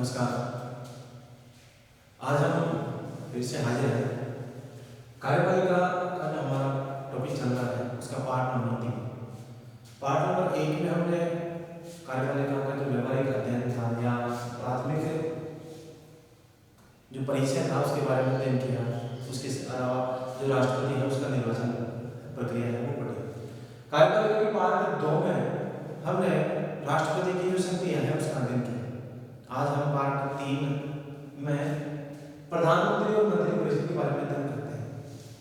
नमस्कार। आज हम फिर से हाजिर हैं। कार्यपालिका का जो हमारा टॉपिक चल रहा है उसका पार्ट नंबर 3। पार्ट नंबर 1 में हमने कार्यपालिका का जो व्यवहारिक अध्ययन था या प्राथमिक जो परिचय था उसके बारे में अध्ययन किया। उसके अलावा जो राष्ट्रपति है उसका निर्वाचन प्रक्रिया है वो पढ़ी। कार्यपालिका के पार्ट 2 में हमने राष्ट्रपति की जो शक्तियां हैं उसका अध्ययन किया। आज हम पार्ट 3 में प्रधानमंत्री और मंत्रिपरिषद के बारे में अध्ययन करते हैं।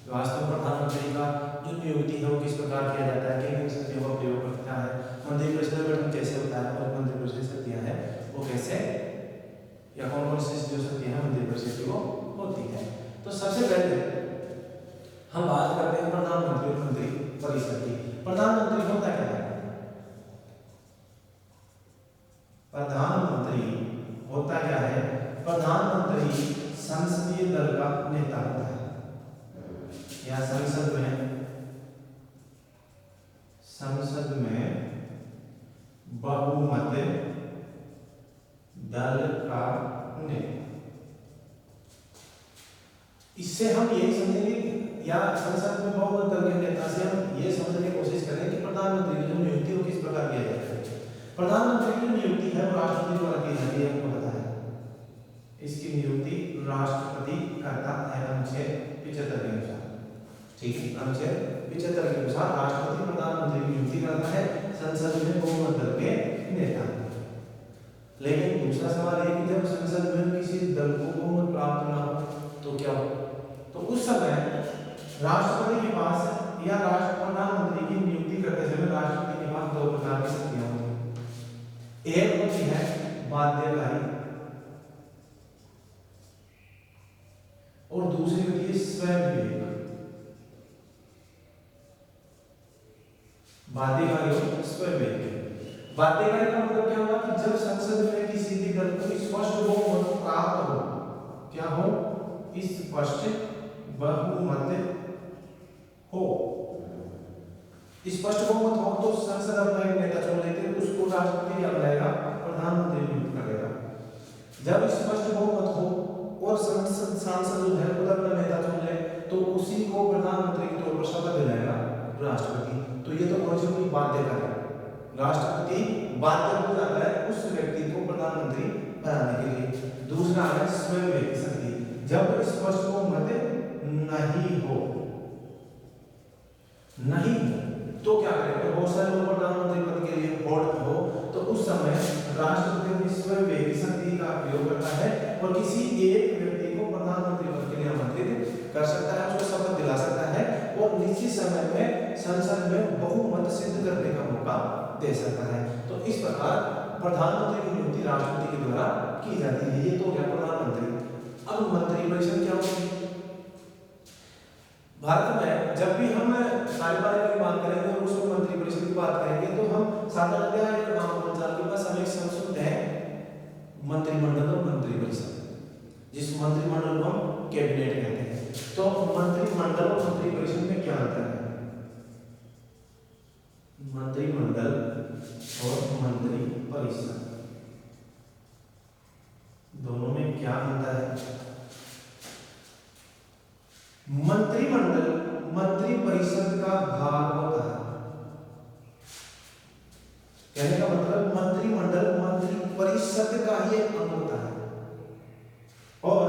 वास्तव में प्रधानमंत्री का जो नियुक्ति है वो किस प्रकार किया जाता है, किन किन शक्तियों का प्रयोग करता है, मंत्रिपरिषद का गठन कैसे होता है और मंत्रिपरिषद शक्तियां हैं वो कैसे या कौन कौन सी जो शक्तियां हैं मंत्रिपरिषद की वो होती है। तो सबसे पहले हम बात करते हैं प्रधानमंत्री और मंत्रिपरिषद की। प्रधानमंत्री होता क्या है? प्रधानमंत्री होता क्या है? प्रधानमंत्री संसदीय दल का नेता होता है या संसद में बहुमत दल का नेता। इससे हम यही समझेंगे या संसद में बहुमत दल के नेता से हम ये समझने की कोशिश करें कि प्रधानमंत्री की जो नियुक्ति वो किस प्रकार किया जाता है। प्रधानमंत्री की नियुक्ति है वो राष्ट्रपति द्वारा की जाती है, हमको पता है। इसकी नियुक्ति राष्ट्रपति करता है अनुच्छेद 75 के अनुसार। ठीक है, अनुच्छेद 75 के अनुसार राष्ट्रपति प्रधानमंत्री की नियुक्ति करता है संसद में बहुमत दल के नेता। लेकिन दूसरा सवाल ये कि जब संसद में किसी दल को बहुमत प्राप्त ना हो तो क्या हो? तो उस समय राष्ट्रपति के पास या प्रधानमंत्री की नियुक्ति करते समय राष्ट्रपति के पास दो प्रकार की शक्तियां होती हैं। एक होती है बाध्यकारी और दूसरी होती है स्वयं विवेक। बाध्यकारी और स्वयं विवेक। बाध्यकारी का मतलब क्या होगा कि जब संसद में किसी भी दल को स्पष्ट बहुमत प्राप्त हो, क्या हो? स्पष्ट बहुमत हो। स्पष्ट बहुमत हो तो संसद अपना एक नेता चुन लेते हैं, उसको राष्ट्रपति क्या बनाएगा? प्रधानमंत्री नियुक्त करेगा। जब स्पष्ट बहुमत हो और सांसद जो है खुद अपना नेता चुन ले तो उसी को प्रधानमंत्री के तौर पर शपथ दिलाएगा राष्ट्रपति। तो ये तो कौन सी बाध्यकारी है? राष्ट्रपति बाध्य हो जाता है उस व्यक्ति को प्रधानमंत्री बनाने के लिए। दूसरा है स्वयं विवेक शक्ति। जब स्पष्ट बहुमत नहीं तो क्या करेंगे? बहुत सारे लोग प्रधानमंत्री पद के लिए वोट हो तो उस समय राष्ट्रपति अपनी स्वयं विवेक शक्ति का प्रयोग करता है और किसी एक व्यक्ति को प्रधानमंत्री पद के लिए आमंत्रित कर सकता है, उसको शपथ दिला सकता है और निश्चित समय में संसद में बहुमत सिद्ध करने का मौका दे सकता है। तो इस प्रकार प्रधानमंत्री की नियुक्ति राष्ट्रपति के द्वारा की जाती है। ये तो हो गया प्रधानमंत्री। अब मंत्रिपरिषद क्या होती है? भारत में जब भी हम कार्यपालिका की बात करेंगे और उसमें मंत्रिपरिषद की बात करेंगे तो हम साधारणतः एक बोलचाल के पास हमें शब्द सुनते हैं मंत्रिमंडल और मंत्रिपरिषद, जिस मंत्रिमंडल को हम कैबिनेट कहते हैं। तो मंत्रिमंडल और मंत्रिपरिषद में क्या अंतर है? मंत्रिमंडल और मंत्रिपरिषद दोनों में क्या अंतर है? मंत्रिमंडल मंत्रिपरिषद का भाग होता है। कहने का मतलब मंत्रिमंडल मंत्रिपरिषद का ही एक अंग होता है। और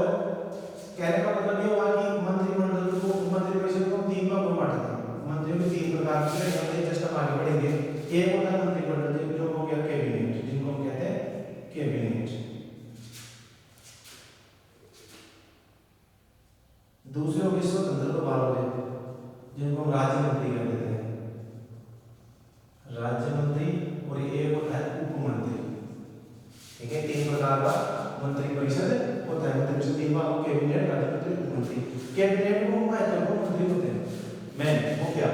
कहने का मतलब ये हुआ कि मंत्रिमंडल को मंत्रिपरिषद को 3 भागों में बांटा था। मंत्रियों के 3 प्रकार के हैं, जस्ट हम आगे बढ़ेंगे। एक होता है मंत्रिमंडल जो हो गया कैबिनेट, जिनको हम कहते हैं कैबिनेट। दूसरे हो गए स्वतंत्र प्रभार वाले, जिनको हम राज्य मंत्री कहते हैं, राज्य मंत्री। और एक होता है उपमंत्री। ठीक है, 3 प्रकार का मंत्रिपरिषद होता है। मंत्रिपरिषद 3 भाग, कैबिनेट, राज्य मंत्री, उपमंत्री। कैबिनेट में महत्वपूर्ण मंत्री होते हैं। मैं वो क्या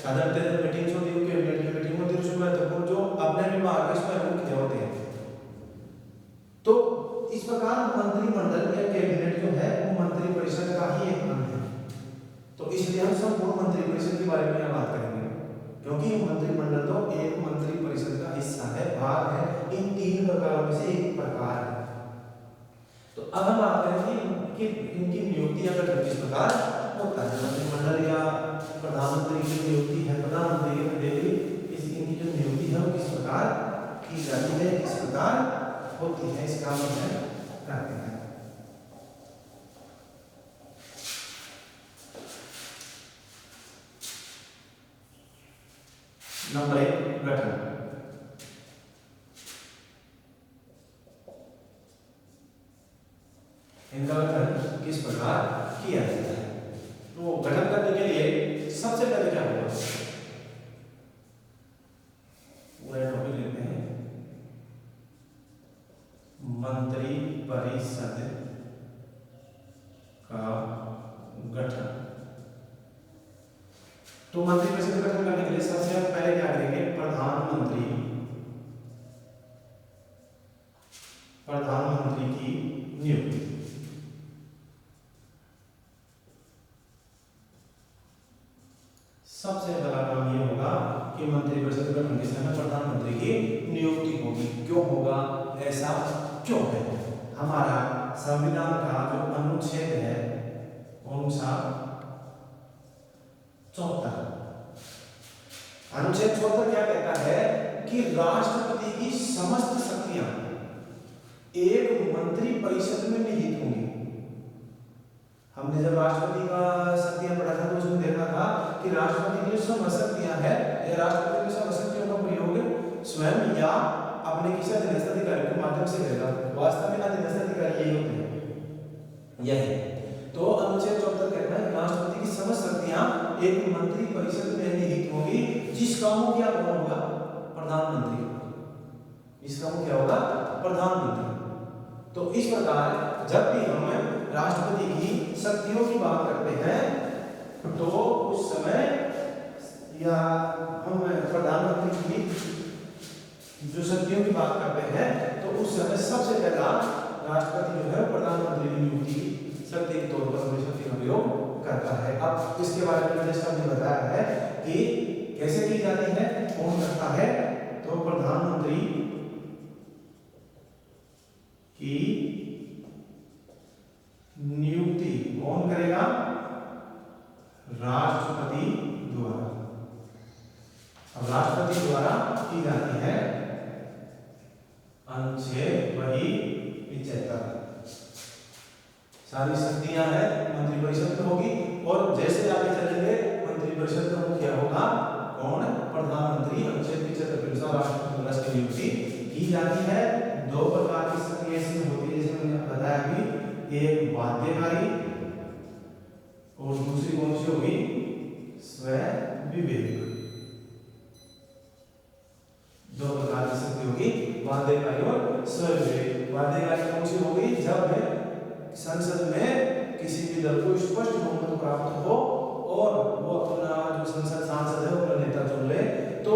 साधारणतः मीटिंग्स होती है, कैबिनेट की मीटिंग होती है, उसमें महत्वपूर्ण जो अपने विभाग के उसमें मुख्य होते हैं। तो इस प्रकार मंत्रिमंडल या कैबिनेट जो है वो मंत्रिपरिषद का ही एक अंग है। तो इसलिए हम संपूर्ण मंत्रिपरिषद के बारे में बात करेंगे, क्योंकि मंत्रिमंडल तो एक मंत्रिपरिषद का हिस्सा है, भाग है, इन 3 प्रकारों में से एक प्रकार है। अब हम बात करेंगे कि इनकी नियुक्ति अगर किस प्रकार होता है, मंत्रिमंडल या प्रधानमंत्री की नियुक्ति है, प्रधानमंत्री के देवी इनकी जो नियुक्ति है वो किस प्रकार की जाती है, किस प्रकार होती है, इसका हम करते हैं। नंबर 1 गठन। इनका गठन किस प्रकार किया जाता है? तो गठन करने के लिए सबसे पहले क्या होगा, पूरा टॉपिक लेते हैं, मंत्री परिषद का गठन। तो मंत्री परिषद गठन करने के लिए सबसे पहले क्या करेंगे, प्रधानमंत्री की नियुक्ति। सबसे पहला काम ये होगा कि मंत्री परिषद गठन के समय प्रधानमंत्री की नियुक्ति होगी। क्यों होगा, ऐसा क्यों है? हमारा संविधान का जो अनुच्छेद है कौन सा, 74, अनुच्छेद 74 क्या कहता है कि राष्ट्रपति की समस्त शक्तियां एक मंत्री परिषद में निहित होंगी। हमने जब राष्ट्रपति का शक्तियां पढ़ा था तो उसमें देखा था कि राष्ट्रपति की जो समस्त शक्तियां है, या राष्ट्रपति की समस्त शक्तियों का प्रयोग स्वयं या अपने किसी अधीनस्थ अधिकारी के माध्यम से करेगा। वास्तव में अधीनस्थ अधिकारी यही होते हैं, यही। तो अनुच्छेद 74 कहता है राष्ट्रपति की समस्त शक्तियां एक मंत्री परिषद में निहित होगी, जिसका मुखिया कौन होगा, प्रधानमंत्री। इसका मुखिया होगा प्रधानमंत्री। तो इस प्रकार जब भी हम राष्ट्रपति की शक्तियों की बात करते हैं तो उस समय, या हम प्रधानमंत्री की जो शक्तियों की बात करते हैं तो उस समय सबसे पहला राष्ट्रपति जो है प्रधानमंत्री की नियुक्ति की शक्ति के तौर पर अपनी शक्ति का प्रयोग करता है। अब इसके बारे में मैंने हमने बताया है कि कैसे की जाती है, कौन करता है। तो प्रधानमंत्री की नियुक्ति कौन करेगा, राष्ट्रपति द्वारा। अब राष्ट्रपति द्वारा की जाती है, अनुच्छेद वही 75। सारी शक्तियां हैं मंत्री परिषद में होगी, और जैसे आगे चलेंगे मंत्री परिषद का मुखिया होगा कौन, प्रधानमंत्री। अनुच्छेद 75 के अनुसार राष्ट्रपति द्वारा इसकी नियुक्ति की जाती है। दो प्रकार की शक्ति ऐसी होती है, जैसे मैंने बताया अभी, एक बाध्यकारी और दूसरी कौन सी होगी, स्वयं विवेक। दो प्रकार की शक्ति होगी, बाध्यकारी और स्वयं विवेक। बाध्यकारी कौन सी होगी, जब संसद में किसी भी दल को स्पष्ट बहुमत प्राप्त हो और वो अपना जो संसद सांसद है अपना नेता चुन ले, तो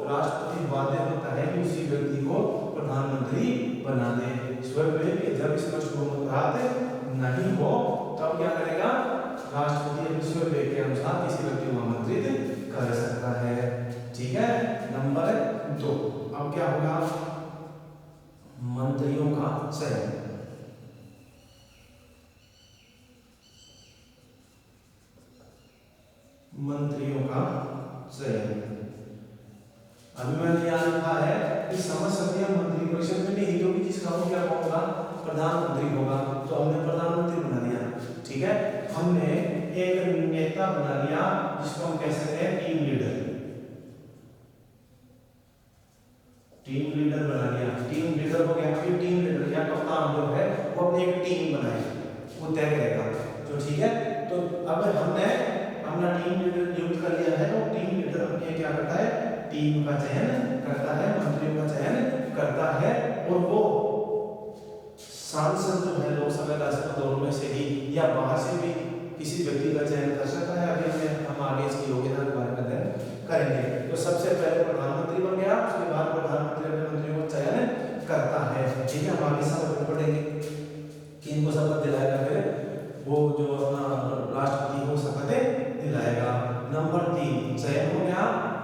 राष्ट्रपति बाध्य होता है कि उसी व्यक्ति को प्रधानमंत्री बना दे। स्वयं जब स्पष्ट बहुमत प्राप्त नहीं हो तब क्या करेगा, राष्ट्रपति अपने स्वयं के अनुसार किसी व्यक्ति को आमंत्रित कर सकता है। ठीक है। नंबर 2, अब क्या होगा, मंत्रियों का चयन। मंत्रियों का चयन। अभी मैंने यहाँ लिखा है कि समस्त शक्तियां मंत्री परिषद में निहित होगी, जिसका मुखिया कौन होगा, प्रधानमंत्री होगा। तो हमने प्रधानमंत्री बना दिया, ठीक है। हमने एक नेता बना दिया जिसको हम कह सकते हैं टीम लीडर। टीम लीडर बना दिया, टीम लीडर हो गया। अभी टीम लीडर या कप्तान जो है वो अपनी एक टीम बनाए, वो तय करेगा। तो ठीक है, तो अब हमने अपना टीम लीडर नियुक्त कर लिया है, तो टीम लीडर अपने क्या करता है, टीम का चयन करता है, मंत्रियों का चयन करता है, और वो सांसद जो है लोकसभा राज्यसभा दोनों में से ही या बाहर से भी किसी व्यक्ति का चयन कर सकता है। अभी हम आगे इसकी योग्यता के बारे में अध्ययन करेंगे। तो सबसे पहले प्रधानमंत्री बन गया, उसके बाद प्रधानमंत्री अपने मंत्रियों का चयन करता है। ठीक है, हम आगे शपथ पढ़ेंगे कि इनको शपथ दिलाएगा, फिर वो जो अपना राष्ट्रपति हो शपथ दिलाएगा। नंबर 3 चयन हो गया,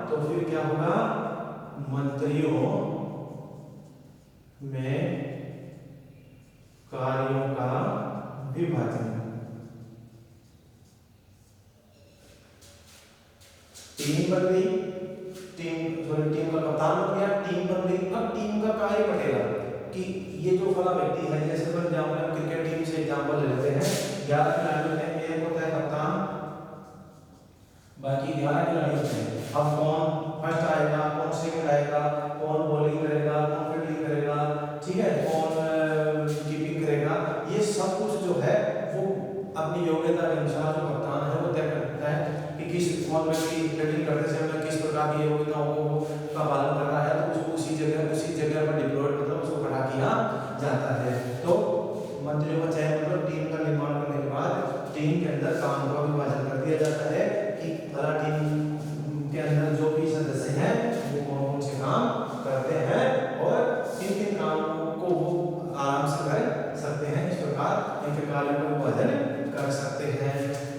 तो फिर क्या होगा, मंत्रियों में कार्यों का विभाजन। टीम बन गई, टीम का कप्तान बन गया, टीम बन गई। अब टीम का कार्य बटेगा कि ये जो फला व्यक्ति है, जैसे फॉर एग्जाम्पल क्रिकेट टीम से एग्जाम्पल ले लेते हैं, 11 खिलाड़ी होते हैं, एक होता है कप्तान, बाकी 11 खिलाड़ी होते हैं। अब कौन फर्स्ट आएगा, कौन सेकंड आएगा, कौन बॉलिंग करेगा, कौन फील्डिंग करेगा, ठीक है, कौन कीपिंग करेगा, ये सब कुछ जो है वो अपनी योग्यता के अनुसार जो कप्तान है वो तय करता है कि किस कौन व्यक्ति फील्डिंग करते समय किस प्रकार की योग्यताओं का पालन कर रहा है, तो उसको उसी जगह पर डिप्लॉयड मतलब उसको खड़ा किया जाता है। तो मंत्रियों का चयन मतलब टीम का निर्माण करने के बाद टीम के अंदर काम का विभाजन कर दिया जाता है कि भला टीम के अंदर जो भी सदस्य हैं वो कौन कौन से काम करते हैं और किन किन कामों को वो आराम से कर सकते हैं। इस प्रकार इनके कार्यों का विभाजन कर सकते हैं,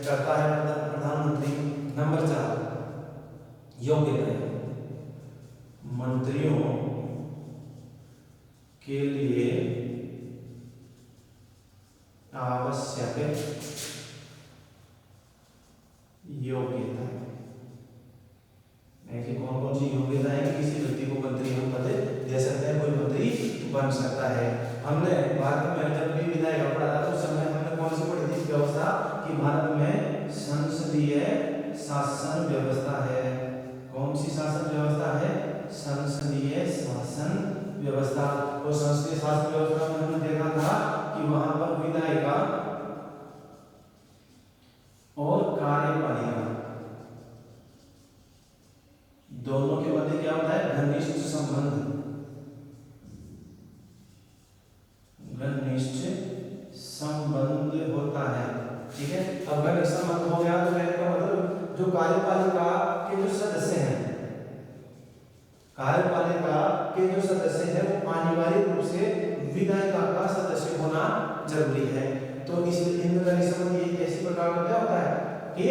करता है प्रधानमंत्री। नंबर 4 योग्यता। मंत्रियों के लिए आवश्यक योग्यता। ऐसी कौन कौन सी योग्यता है कि किसी व्यक्ति को मंत्री हम पद दे सकते हैं, कोई मंत्री बन सकता है। हमने भारत में जब भी विधायिका पढ़ा था तो उस समय हमने कौन सी पढ़ी थी व्यवस्था कि भारत में संसदीय शासन व्यवस्था है। कौन सी शासन व्यवस्था है? संसदीय शासन व्यवस्था। और संसदीय शासन व्यवस्था में हमने देखा था कि वहां पर विधायिका और कार्यपालिका दोनों के मध्य क्या होता है? घनिष्ठ संबंध। घनिष्ठ संबंध होता है, ठीक है। अब घनिष्ठ संबंध हो गया तो कहने का मतलब जो कार्यपालिका के जो सदस्य हैं, कार्यपालिका के जो सदस्य हैं वो अनिवार्य रूप से विधायिका का सदस्य होना जरूरी है। तो इसलिए इन घनिष्ठ संबंध ये कैसी प्रकार का क्या होता है कि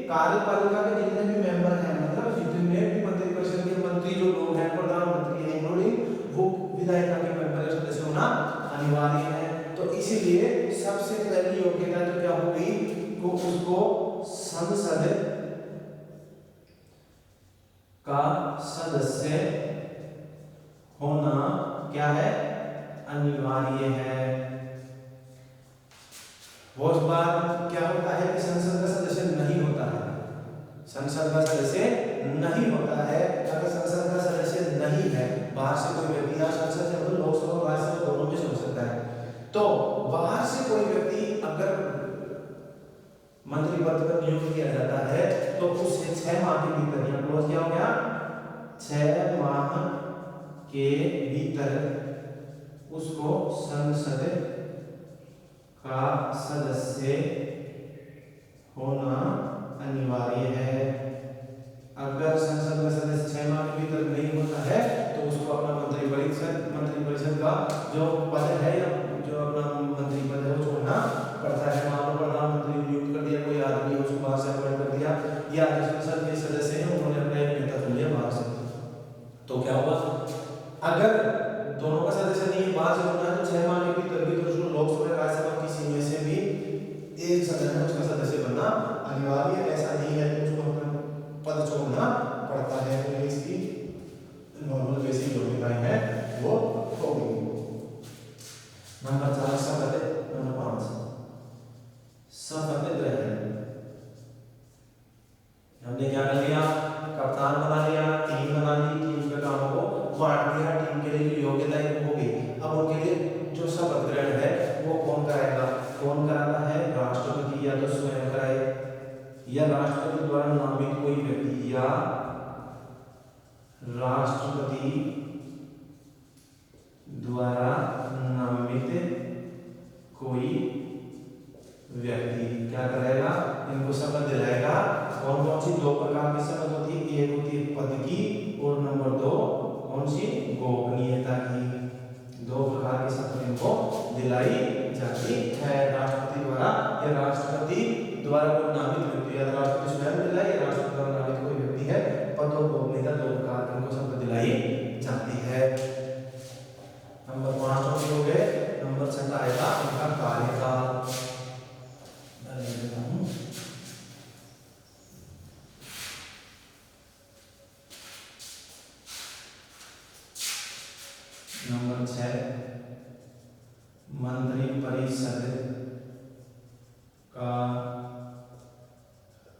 कार्यपालिका के जितने भी मेंबर हैं, मतलब जितने भी मंत्रिपरिषद के मंत्री जो लोग हैं, प्रधानमंत्री है इंक्लूडिंग, वो विधायिका के मेंबर सदस्य होना अनिवार्य है। तो इसीलिए सबसे पहली योग्यता तो क्या होगी को उसको संसद का सदस्य होना क्या है? अनिवार्य है। बहुत बार क्या होता है कि संसद का सदस्य नहीं होता है, संसद का सदस्य नहीं होता है। अगर संसद का सदस्य नहीं है, बाहर से कोई व्यक्ति या संसद से लोकसभा और राज्यसभा दोनों में से हो सकता है, तो बाहर से कोई व्यक्ति अगर मंत्री पद पर नियुक्त किया जाता है तो उससे 6 माह के भीतर, यहाँ क्लोज क्या हो गया, 6 माह के भीतर उसको संसद का सदस्य होना अनिवार्य है। अगर संसद का सदस्य 6 माह के भीतर नहीं होता है तो उसको अपना मंत्रिपरिषद का जो पद है या जो अपना मंत्री पद है वो छोड़ना पड़ता है। मान लो प्रधानमंत्री नियुक्त कर दिया कोई आदमी, उसको बाहर से अपॉइंट कर दिया, या जो संसद के सदस्य हैं उन्होंने अपना एक नेता चुन लिया बाहर से, तो क्या होगा? अगर दोनों का सदस्य नहीं बाहर से होना है तो 6 माह के भीतर भी तो उसको लोकसभा राज्यसभा किसी में से भी एक सदन है उसका सदस्य बनना अनिवार्य। ऐसा नहीं है कि उसको अपना पद छोड़ना पड़ता है। तो इसकी नॉर्मल बेसिक योग्यताएं हैं वो होगी। नंबर 4 शपथ। नंबर 5 शपथ ग्रहण। हमने क्या कर लिया? कप्तान बना लिया, टीम बना ली, टीम के कामों को बांट दिया, टीम के लिए योग्यताएं हो गई। अब उनके लिए जो शपथ ग्रहण है वो कौन कराएगा? कौन कराता है? राष्ट्रपति या तो स्वयं कराए, या राष्ट्रपति द्वारा नामित कोई व्यक्ति, या राष्ट्रपति द्वारा नामित कोई व्यक्ति क्या करेगा? इनको शपथ दिलाएगा। कौन कौन सी? 2 प्रकार की शपथ होती है, एक होती है पद की और नंबर 2 कौन सी? गोपनीयता की। 2 प्रकार की शपथ इनको दिलाई जाती है, राष्ट्रपति द्वारा या राष्ट्रपति द्वारा कोई नामित व्यक्ति, या राष्ट्रपति स्वयं दिलाए या राष्ट्रपति द्वारा नामित कोई व्यक्ति है। पद और गोपनीयता 2 प्रकार की इनको शपथ दिलाई जाती है। नंबर 5 हो गए। नंबर 6 आएगा नंबर 6 मंत्रिपरिषद का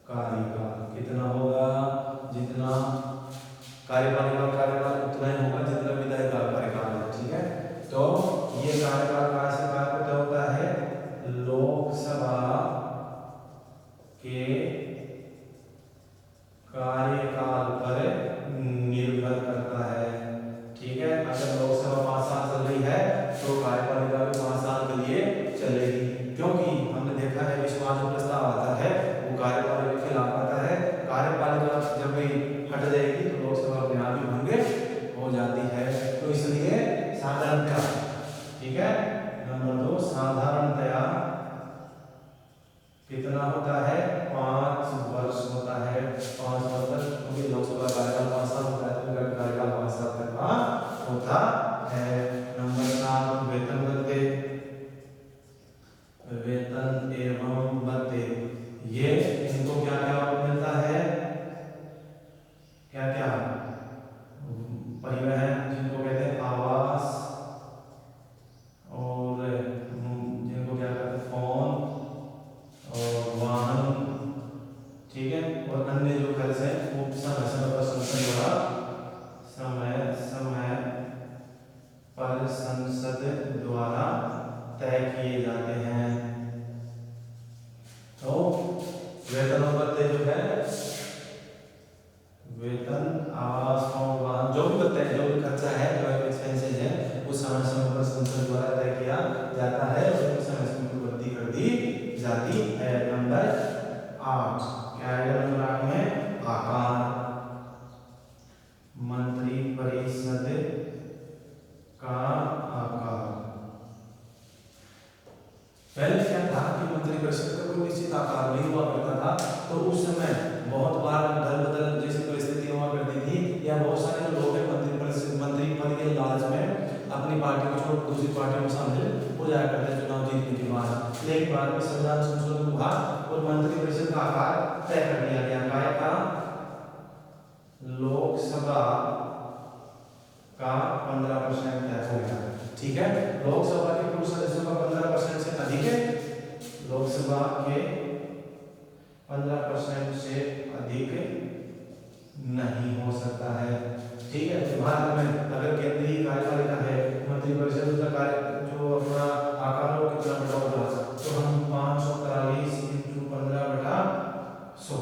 कार्यकाल कितना होगा? जितना कार्यपालिका का कार्यकाल उतना ही होगा जितना विधायिका का कार्यकाल है। ठीक है, तो ये कार्यकाल कहाँ से कहाँ तक होता है? लोकसभा के कार्यकाल पर निर्भर करता है। ठीक है, अगर लोकसभा 5 साल चल रही है तो कार्यपालिका भी 5 साल के लिए चलेगी, क्योंकि हमने देखा है विश्वास जो प्रस्ताव आता है वो कार्यपालिका के खिलाफ आता है। कार्यपालिका जब भी हट जाएगी तो लोकसभा अपने आप ही भंग हो जाती है। तो इसलिए साधारणतया, ठीक है, नंबर 2 साधारणतया कितना होता है? 5 वर्ष होता है। 5 वर्ष तक, क्योंकि लोकसभा कार्यकाल 5 साल होता है तो उनका कार्यकाल 5 साल तक का होता है। नंबर 7 वेतन भत्ते, वेतन एवं भत्ते, ये इनको क्या क्या मिलता है? क्या क्या? परिवहन जिनको कहते हैं, आवास, और जिनको क्या कहते हैं फोन और वाहन, ठीक है, और अन्य जो खर्च है वो समय समय पर संसद द्वारा समय पर संसद द्वारा तय किए जाते हैं। तो वेतन और भत्ते जो है, वेतन, आवास और वाहन, जो भी भत्ते हैं, जो भी खर्चा है, जो एक्सपेंसेस है, वो समय समय पर संसद द्वारा तय किया जाता है और समय समय पर वृद्धि कर दी जाती है। नंबर 8 क्या है? नंबर 8 में आकार, मंत्रिपरिषद का आकार। पहले क्या था कि मंत्रिपरिषद का कोई निश्चित आकार नहीं हुआ करता था, तो उस समय बहुत बार दल बदल जैसी परिस्थिति हुआ करती थी, या बहुत सारे जो लोग हैं मंत्री पद के लालच में अपनी पार्टी को छोड़ दूसरी पार्टी में शामिल हो जाया करते हैं चुनाव जीतने के बाद। लेकिन बाद में संविधान संशोधन हुआ और मंत्रिपरिषद का आकार तय कर दिया गया। काय का? लोकसभा का 15% तय हो गया। ठीक है, लोकसभा के कुल सदस्यों का 15% से अधिक है, लोकसभा के 15% से अधिक नहीं हो सकता है। ठीक है, तो भारत में अगर केंद्रीय कार्यपालिका है, मंत्रिपरिषद का कार्य जो अपना आकार हो कितना बड़ा होगा, तो हम 543 × 15/100,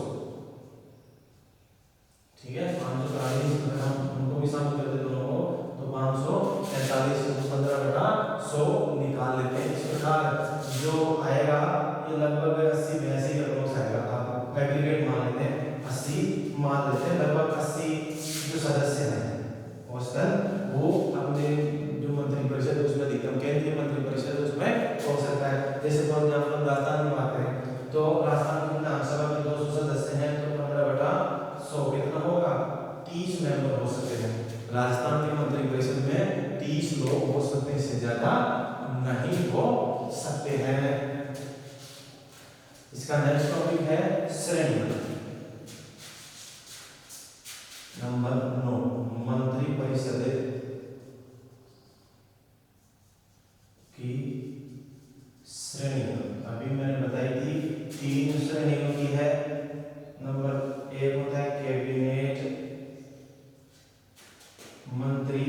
ठीक है, 543 अगर हम उनको भी शामिल करते दोनों को तो 543 × 15/100 निकाल लेते हैं। इस प्रकार जो आएगा ये लगभग 80-82 अप्रोक्स आएगा। आप एग्रीगेट मान लेते हैं, 80 मान लेते हैं, लगभग 80 जो सदस्य हैं औसतन वो अपने जो मंत्रिपरिषद उसमें अधिकतम केंद्रीय मंत्रिपरिषद उसमें हो सकता है। जैसे फॉर एग्जाम्पल राजस्थान की बात करें तो राजस्थान की विधानसभा में 200 सदस्य हैं, तो 15/100 कितना होगा? 30 मेंबर हो सकते हैं। राजस्थान के मंत्रिपरिषद में 30 लोग हो सकते हैं, इससे ज्यादा नहीं हो सकते हैं। इसका नेक्स्ट टॉपिक है श्रेणी। नंबर 9 मंत्रिपरिषद की श्रेणी। अभी मैंने बताई थी 3 श्रेणियों की है। नंबर 1 होता है कैबिनेट मंत्री,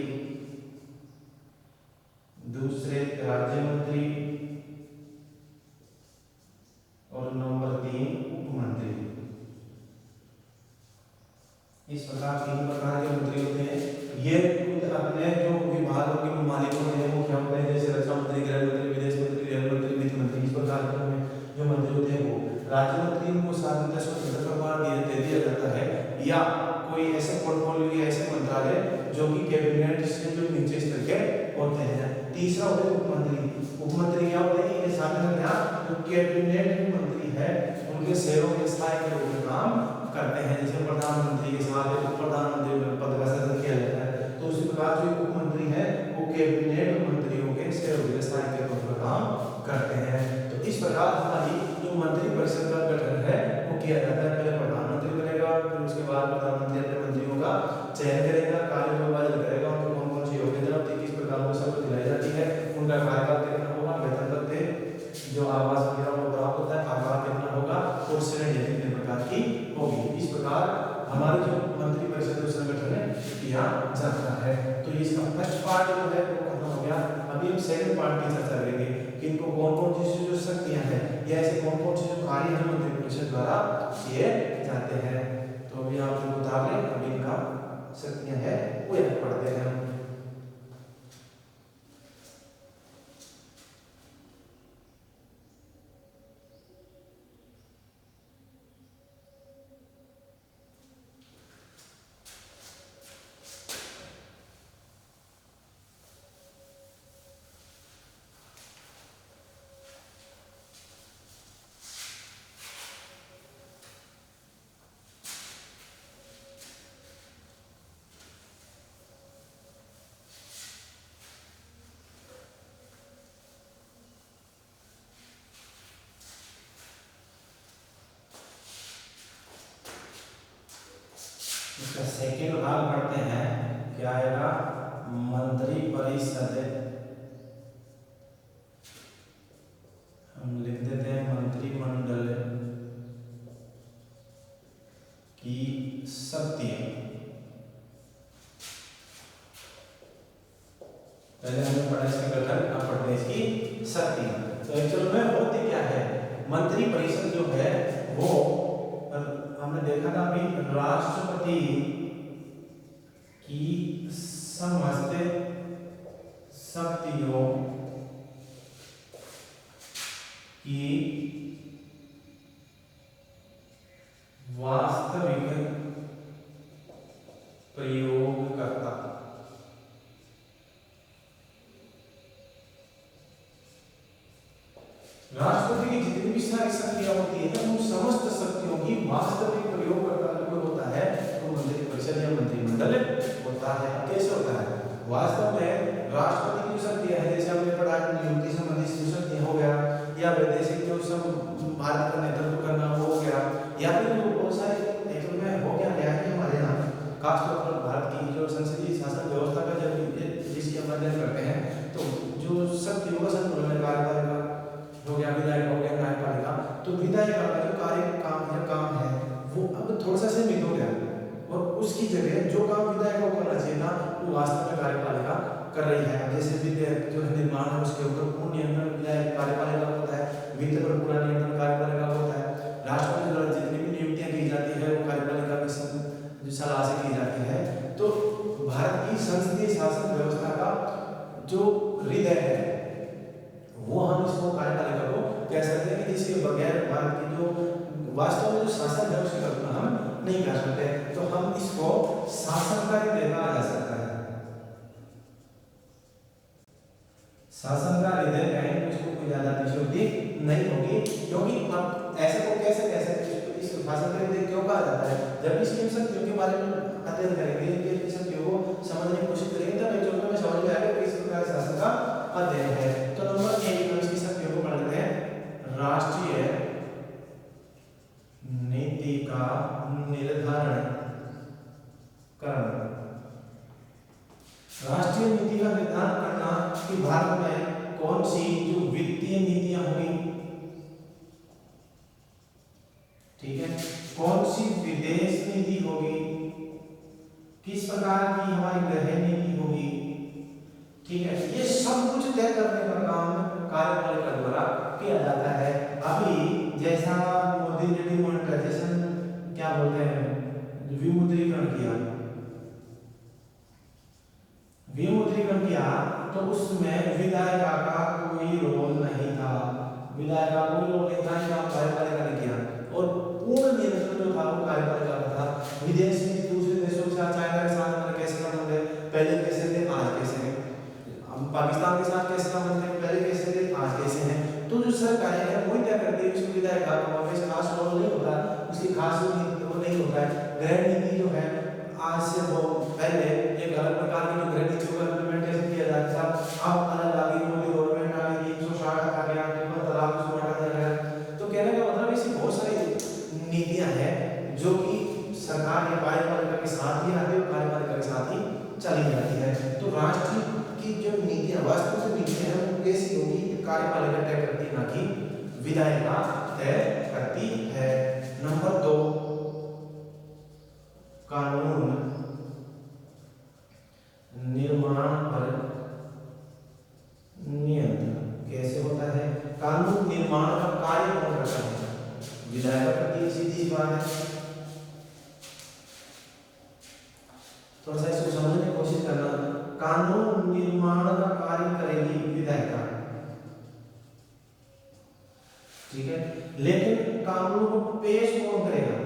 दूसरे राज्य मंत्री, और नंबर 3 उप मंत्री। इस प्रकार 3 प्रकार के मंत्री होते हैं। ये अपने जो विभागों के मालिक होते हैं वो क्या होते हैं? जैसे रक्षा मंत्री, गृह मंत्री, विदेश मंत्री, रेल मंत्री, वित्त मंत्री। इस प्रकार के जो मंत्री होते हैं वो राज्य मंत्री को स्वाधीनता स्वतंत्रता प्रभार दिया जाता है, या कोई ऐसे पोर्टफोलियो या ऐसे मंत्रालय जो कि कैबिनेट से जो नीचे स्तर के होते हैं। तीसरा होते हैं उपमंत्री। उपमंत्री क्या होते हैं? ये साधारण जो कैबिनेट मंत्री है उनके सेवक के स्थायी के रूप में काम करते हैं। जैसे प्रधानमंत्री के साथ उप प्रधानमंत्री पद का सृजन किया जाता है, तो उसी प्रकार जो उपमंत्री है वो कैबिनेट मंत्रियों के सेवक के स्थायी के रूप में काम करते हैं। तो इस प्रकार हमारी जो मंत्रिपरिषद का गठन है वो किया जाता है। पहले प्रधानमंत्री बनेगा, फिर उसके बाद प्रधानमंत्री अपने मंत्रियों का चयन करेगा, कार्य विभाजन करेगा, उनको कौन कौन सी योग्यता होती है, किस प्रकार को लाई जाती है। उनका कार्यकाल कितना होगा, वेतन भत्ते, जो आवास वगैरह वो प्राप्त होता है, आकार कितना होगा और श्रेणी कितने प्रकार की होगी। इस प्रकार हमारी जो मंत्री परिषद जो संगठन है किया जाता है। तो ये इसका फर्स्ट पार्ट जो है वो खत्म हो गया। अभी हम सेकंड पार्ट की चर्चा करेंगे कि इनको कौन-कौन सी जो शक्तियां हैं या ऐसे कौन-कौन से जो कार्य हैं मंत्री परिषद द्वारा किए जाते हैं। तो अभी आप जो बता रहे हैं अभी इनका शक्तियां हैं वो यहाँ पढ़ते हैं। इसका सेकेंड भाग पढ़ते हैं, क्या आएगा, मंत्री परिषद। हम लिख देते हैं मंत्रिमंडल की शक्तियां। पहले हमने पढ़ा इसका गठन, अब पढ़ते हैं इसकी शक्तियां। तो एक्चुअल में होती क्या है, मंत्री परिषद जो है वो हमने देखा था अभी राष्ट्रपति की समस्त शक्तियों की वास्तविक प्रयोग करता। राष्ट्रपति की जितनी भी सारी शक्तियां होती है उन समस्त शक्तियों की वास्तविक प्रयोग करता जो होता है तो मंत्री परिषद या मंत्रिमंडल होता है। कैसे होता है, वास्तव में राष्ट्रपति की जो शक्तियां हैं, जैसे हमने पढ़ा नियुक्ति संबंधी जो शक्तियां हो गया, या वैदेशिक जो सब भारत का नेतृत्व करना वो हो गया, या फिर जो बहुत सारे एक्चुअल में हो क्या गया है हमारे यहाँ खासतौर पर भारत की जो संसदीय शासन व्यवस्था का जब जिसकी हम अध्ययन करते हैं तो जो शक्तियों का संतुलन कार्यपालिका हो गया, विधायक हो गया, न्यायपालिका, तो विधायक का जो काम है वो अब थोड़ा सा सीमित हो गया और उसकी जगह जो काम विधायक को करना चाहिए था वो वास्तव में कार्यपालिका कर रही है। जैसे विधेयक जो निर्माण है उसके ऊपर पूर्ण नियंत्रण विधायक कार्यपालिका होता है, वित्त पर पूरा नियंत्रण कार्यपालिका होता है, राष्ट्रपति द्वारा जितनी भी नियुक्तियां की जाती है वो कार्यपालिका की सलाह से की जाती है। तो भारत की संसदीय शासन व्यवस्था का जो हृदय है वो हम इसको कार्यपालिका को कह सकते हैं कि जिसके बगैर भारत की जो वास्तव में जो शासन है उसकी कल्पना हम नहीं कर सकते। तो हम इसको शासन का हृदय कहा जा सकता है। शासन का हृदय कहेंगे तो इसको कोई ज्यादा अतिशयोक्ति नहीं होगी, क्योंकि अब ऐसे को कैसे कह सकते हैं इस शासन का हृदय क्यों कहा जाता है। जब इसकी शक्तियों के बारे में अध्ययन करेंगे, इनकी शक्तियों को समझने की कोशिश करेंगे तब एक में समझ में आएगा कि इस प्रकार शासन का अध्ययन है। तो नंबर 1 हम इसकी शक्तियों को पढ़ लेते हैं। राष्ट्रीय नीति का निर्धारण करना। राष्ट्रीय नीति का निर्धारण करना कि भारत में कौन सी जो वित्तीय नीतियां होंगी, ठीक है, कौन सी विदेश नीति होगी, किस प्रकार की हमारी गृह नीति होगी, ठीक है, ये सब कुछ तय करने का काम कार्यपालिका द्वारा किया जाता है। अभी जैसा मोदी ने डिमोनेटाइजेशन क्या बोलते हैं विमुद्रीकरण किया, विमुद्रीकरण किया तो उसमें विधायक का कोई रोल नहीं था, विधायक का कोई रोल नहीं था, काम कार्यपालिका ने किया और पूर्ण नियंत्रण जो था वो कार्यपालिका का था। विदेश में दूसरे देशों के साथ चाइना के साथ हमारे कैसे संबंध है, पहले कैसे थे आज कैसे हैं, हम पाकिस्तान के साथ कैसे संबंध है, पहले कैसे थे आज कैसे हैं। तो जो सरकारें हैं वही तय करती है, उसमें विधायक का खास रोल नहीं होता, उसकी खास रोल नहीं होता है। गृह नीति जो है आज से वो पहले एक अलग प्रकार की जो गृह नीतियों का इम्प्लीमेंटेशन किया जाता था, अब अलग आ गई, मोदी गवर्नमेंट आ गई, 360 आ गया, ट्रिपल तलाक उसको हटा दिया गया। तो कहने का मतलब ऐसी बहुत सारी नीतियां हैं जो कि सरकार या कार्यपालिका के साथ ही आती है और कार्यपालिका के साथ ही चली जाती है। तो राष्ट्र की कि जो नीतियां वास्तव में नीतियां हैं वो कैसी होगी, कार्यपालिका तय करती है, ना कि विधायिका तय करती है। नंबर 2, कानून निर्माण पर नियंत्रण कैसे होता है? कानून निर्माण का कार्य कौन करता है? विधायिका करती है, सीधी सी बात है। थोड़ा सा इसको समझने की कोशिश करना। कानून निर्माण का कार्य करेगी विधायिका, ठीक है, लेकिन कानून को पेश कौन करेगा?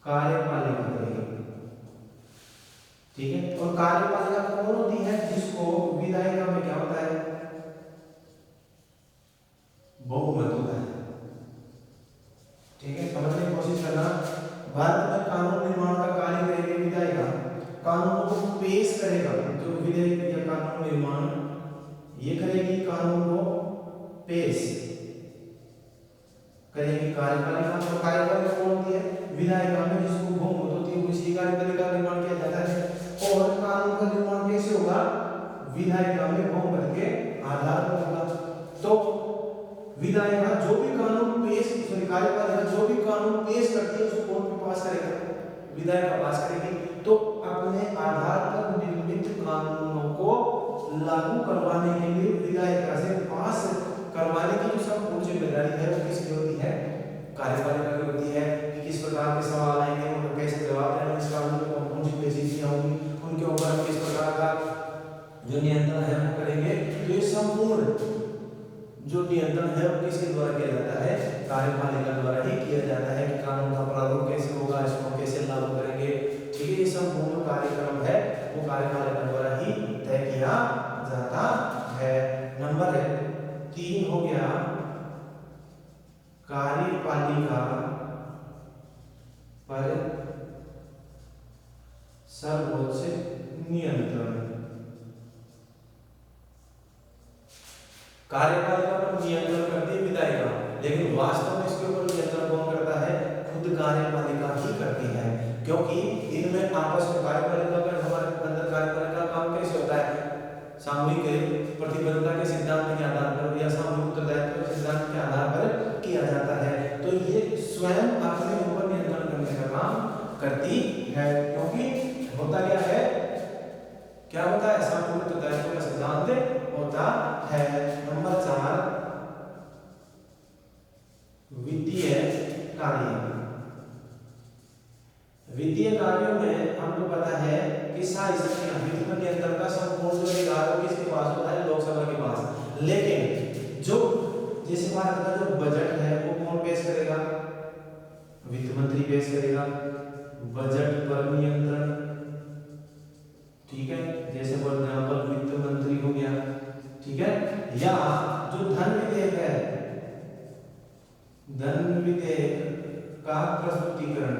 कार्यपालिका करेगी, ठीक है। और कार्यपालिका कौन होती है? जिसको विधायिका में क्या होता है? बहुमत होता है, ठीक है। समझने की कोशिश करना। भारत में कानून निर्माण का कार्य करेगी विधायिका, कानूनों को पेश करेगा जो विधेयक या कानून निर्माण ये करेगी, कानून को पेश करेगी कार्यपालिका। और कार्यपालिका कौन होती है? विधायिका में जिसको बहुमत होती है उसी कार्यपालिका का निर्माण किया जाता है। और कानून का निर्माण कैसे होगा? विधायिका में बहुमत के आधार पर होगा। तो विधायिका जो भी कानून पेश कार्यपालिका जो भी कानून पेश करती है उसको कौन पास करेगा? विधायिका पास करेगी। तो अपने आधार पर निर्मित कानूनों को लागू करवाने के लिए विधायिका से पास करवाने की जो संपूर्ण जिम्मेदारी है वो किसकी होती है? कार्यपालिका की होती है। कि किस प्रकार के सवाल आएंगे, उनको कैसे जवाब देना, इस कानून में कौन सी पेशियां होंगी, उनके ऊपर किस प्रकार का जो नियंत्रण है वो करेंगे। तो ये संपूर्ण जो नियंत्रण है वो किसके द्वारा किया जाता है? कार्यपालिका द्वारा ही किया जाता है। कि कानून का प्रारूप कैसे होगा, इसको कैसे लागू करेंगे, ठीक है। ये संपूर्ण कार्यक्रम है वो कार्यपालिका द्वारा ही तय किया जाता है। नंबर 3 हो गया कार्यपालिका पर सर्वोच्च नियंत्रण। कार्यपालिका पर नियंत्रण करती है विधायिका, लेकिन वास्तव में इसके ऊपर नियंत्रण कौन करता है? खुद कार्यपालिका ही करती है। क्योंकि इनमें आपस में कार्यपालिका का हमारे अंदर कार्यपालिका काम कैसे होता है? सामूहिक प्रतिबद्धता के सिद्धांत के आधार पर या सामूहिक उत्तरदायित्व के सिद्धांत के आधार पर किया जाता है। तो ये स्वयं अपने ऊपर नियंत्रण करने का काम करती है। क्योंकि होता क्या है? क्या होता है? सामूहिक उत्तरदायित्व का सिद्धांत होता है। नंबर 4, वित्तीय कार्य। वित्तीय कार्यों में हमको पता है कि सारी संख्या वित्त पर नियंत्रण का संपूर्ण अधिकार किसके पास होता है? लोकसभा के पास। लेकिन जो जैसे भारत का जो बजट है वो कौन पेश करेगा? वित्त मंत्री पेश करेगा। बजट पर नियंत्रण, ठीक है, जैसे फॉर एग्जांपल वित्त मंत्री हो गया, ठीक है। या जो धन विधेयक है, धन विधेयक का प्रस्तुतिकरण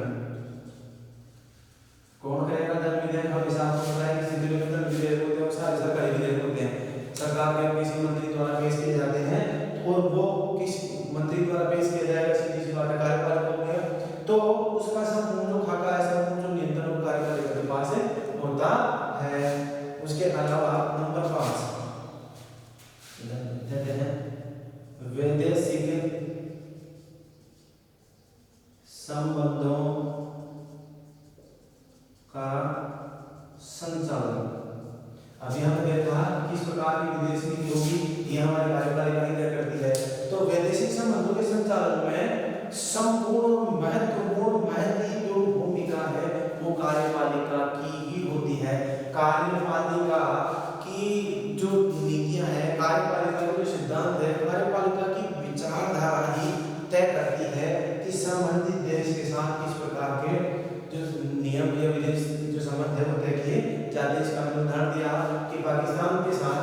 कौन करेगा? धन विधेयक हमेशा आपको पता है कि सीधे धन विधेयक होते हैं, सारे सरकारी विधेयक होते हैं, सरकार के किसी मंत्री द्वारा पेश किए जाते हैं। और वो किस मंत्री द्वारा पेश किया जाएगा? सीधी सी बात है, कार्यपालिका हो गया। तो उसका संपूर्ण जो खाका है, संपूर्ण जो नियंत्रण कार्यपालिका के पास होता है। उसके अलावा नंबर 5 देते हैं वैदेशिक संबंधों का संचालन। अभी हमने देखा किस प्रकार की विदेश नीति होगी, ये हमारी कार्यपालिका ही तय करती है। तो वैदेशिक संबंधों के संचालन में संपूर्ण महत्वपूर्ण जो भूमिका है वो कार्यपालिका की ही होती है। कार्यपालिका की जो नीतियां हैं, कार्यपालिका के जो सिद्धांत है, कार्यपालिका की विचारधारा ही तय करती है कि संबंधित देश के साथ किस प्रकार के जो नियम या विदेश जो संबंध है वो तय किए जाते हैं। इसका मैंने उदाहरण दिया कि पाकिस्तान के साथ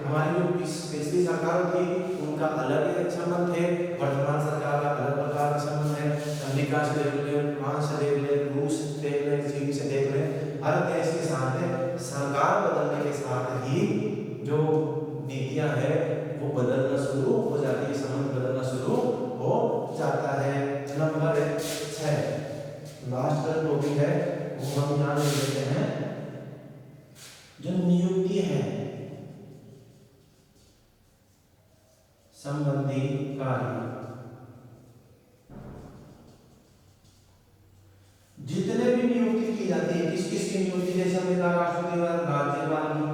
हमारी जो पिछली सरकार थी उनका अलग संबंध थे, वर्तमान सरकार का अलग प्रकार का संबंध है। अमेरिका से देख ले, फ्रांस से देख ले, रूस से देख ले, चीन से देख ले, हर देश के साथ सरकार बदलने के साथ ही जो नीतियां हैं वो बदलना शुरू हो जाती है, संबंध बदलना शुरू हो जाता है। नंबर 6 लास्ट टॉपिक है वो हम यहाँ ले लेते हैं जो नियुक्ति है संबंधी कार्य, जितने भी नियुक्ति की जाती है, किस किस की नियुक्ति, जैसे हमने कहा राष्ट्रपति द्वारा राज्यपाल की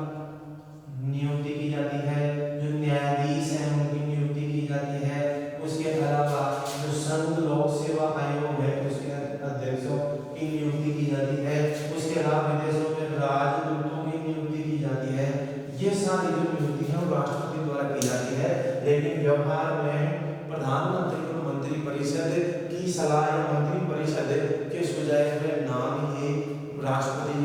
नियुक्ति की जाती है, जो न्यायाधीश हैं उनकी नियुक्ति की जाती है, उसके अलावा जो संघ लोक सेवा आयोग है उसके अध्यक्षों की नियुक्ति की जाती है, उसके अलावा विदेशों में राजदूतों की नियुक्ति की जाती है। ये सारी जो नियुक्ति है वो राष्ट्रपति द्वारा की जाती है, लेकिन व्यवहार में प्रधानमंत्री और मंत्रिपरिषद की सलाह या मंत्रिपरिषद के सुझाए हुए नाम ही राष्ट्रपति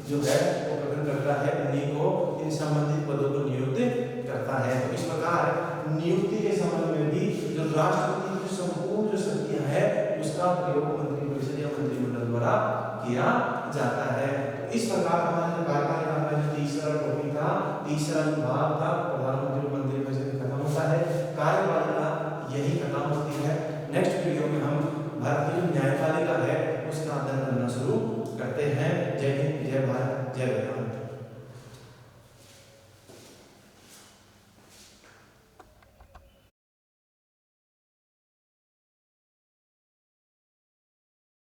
जो है वो गठन करता है, उन्हीं को इन संबंधित पदों को नियुक्त करता है। तो इस प्रकार नियुक्ति के संबंध में भी जो राष्ट्रपति की संपूर्ण जो शक्तियां है उसका प्रयोग मंत्रिपरिषद या मंत्रिमंडल द्वारा किया जाता है। तो इस प्रकार हमारा जो कार्यपालिका का जो तीसरा टॉपिक था, तीसरा जो भाग था प्रधानमंत्री और मंत्रिपरिषद खत्म होता है, कार्यपालिका यही खत्म होती है। नेक्स्ट वीडियो में हम भारतीय न्यायपालिका है उसका अध्ययन करना शुरू करते हैं। जय हिंद, जय भारत, जय भारत।